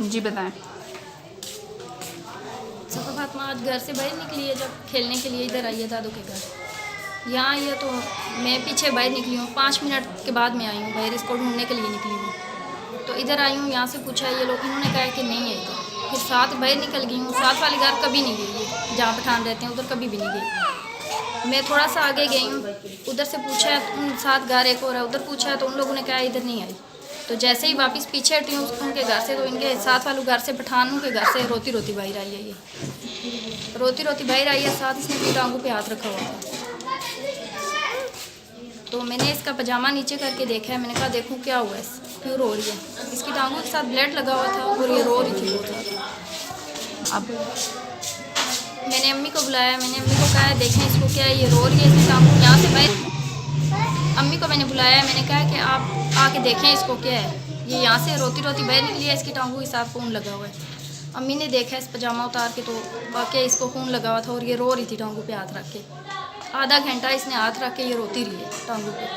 जी बताएं। सफ़ा फातिमा आज घर से बाहर निकली है, जब खेलने के लिए इधर आई है दादू के घर। यहाँ आई है तो मैं पीछे बाहर निकली हूँ, 5 मिनट के बाद मैं आई हूँ बाहर, इसको ढूंढने के लिए निकली हूँ। तो इधर आई हूँ, यहाँ से पूछा ये लोग, इन्होंने कहा कि नहीं है इधर। फिर साथ बाहर निकल गई हूँ, साथ वाले घर कभी नहीं गई है, जहाँ पठान रहते हैं उधर कभी भी नहीं गई। मैं थोड़ा सा आगे गई हूँ, उधर से पूछा है, उन साथ घर एक और है, उधर पूछा है तो उन लोगों ने कहा इधर नहीं आई। तो जैसे ही वापस पीछे हटी हूँ उनके घर से, तो इनके साथ वालों घर से, पठानों के घर से रोती रोती बाहर आई है। ये रोती रोती बाहर आई है, साथ इसने अपनी टांगों पे हाथ रखा हुआ था। तो मैंने इसका पजामा नीचे करके देखा है, मैंने कहा देखूँ क्या हुआ है, क्यों रो रही है। इसकी टांगों के साथ ब्लड लगा हुआ था और ये रो रही थी बहुत ज़्यादा। अब मैंने अम्मी को बुलाया, मैंने अम्मी को कहा देखें इसको क्या है, ये रो रही है, इसकी टांगों यहाँ से बाहर। अम्मी को मैंने बुलाया, मैंने कहा कि आप आके देखें इसको क्या है, ये यहाँ से रोती रोती बाहर निकली है, इसकी टांगों के साथ खून लगा हुआ है। अम्मी ने देखा इस पजामा उतार के तो वाकई इसको खून लगा हुआ था और ये रो रही थी टांगों पे हाथ रख के। आधा घंटा इसने हाथ रख के ये रोती रही है टांगों पे।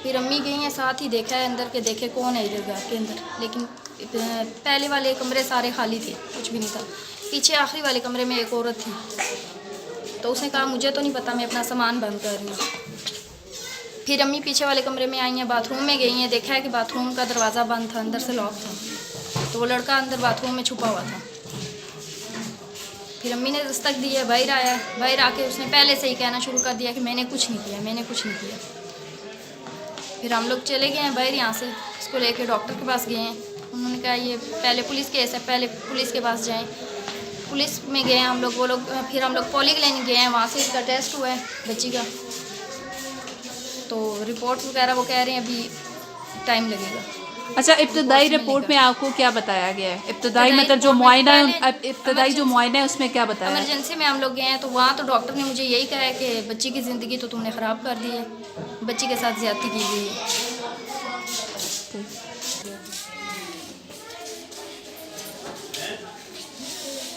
फिर अम्मी गई हैं साथ ही, देखा है अंदर के, देखे कौन है इधर घर के अंदर, लेकिन पहले वाले कमरे सारे खाली थे, कुछ भी नहीं था। पीछे आखिरी वाले कमरे में एक औरत थी, तो उसने कहा मुझे तो नहीं पता, मैं अपना सामान बंद कर रही हूँ। फिर अम्मी पीछे वाले कमरे में आई हैं, बाथरूम में गई हैं, देखा है कि बाथरूम का दरवाज़ा बंद था, अंदर से लॉक था, तो वो लड़का अंदर बाथरूम में छुपा हुआ था। फिर अम्मी ने दस्तक दी है, बाहर आया, बाहर आके उसने पहले से ही कहना शुरू कर दिया कि मैंने कुछ नहीं किया, मैंने कुछ नहीं किया। फिर हम लोग चले गए हैं बाहर, यहाँ से इसको लेके डॉक्टर के पास गए हैं। उन्होंने कहा ये पहले पुलिस केस है, पहले पुलिस के पास जाएं। पुलिस में गए हम लोग, वो लोग, फिर हम लोग पॉलीक्लिनिक गए हैं, वहाँ से इसका टेस्ट हुआ है बच्ची का, तो रिपोर्ट वगैरह वो कह रहे हैं अभी टाइम लगेगा। अच्छा, इब्तदाई रिपोर्ट में आपको क्या बताया गया है? इब्तदाई मतलब जो मुआयना है, इब्तदाई जो मुआयना है उसमें क्या बताया है? इमरजेंसी में हम लोग गए हैं तो वहाँ तो डॉक्टर ने मुझे यही कहा है कि बच्ची की ज़िंदगी तो तुमने ख़राब कर दी है, बच्ची के साथ ज़्यादती की गई है।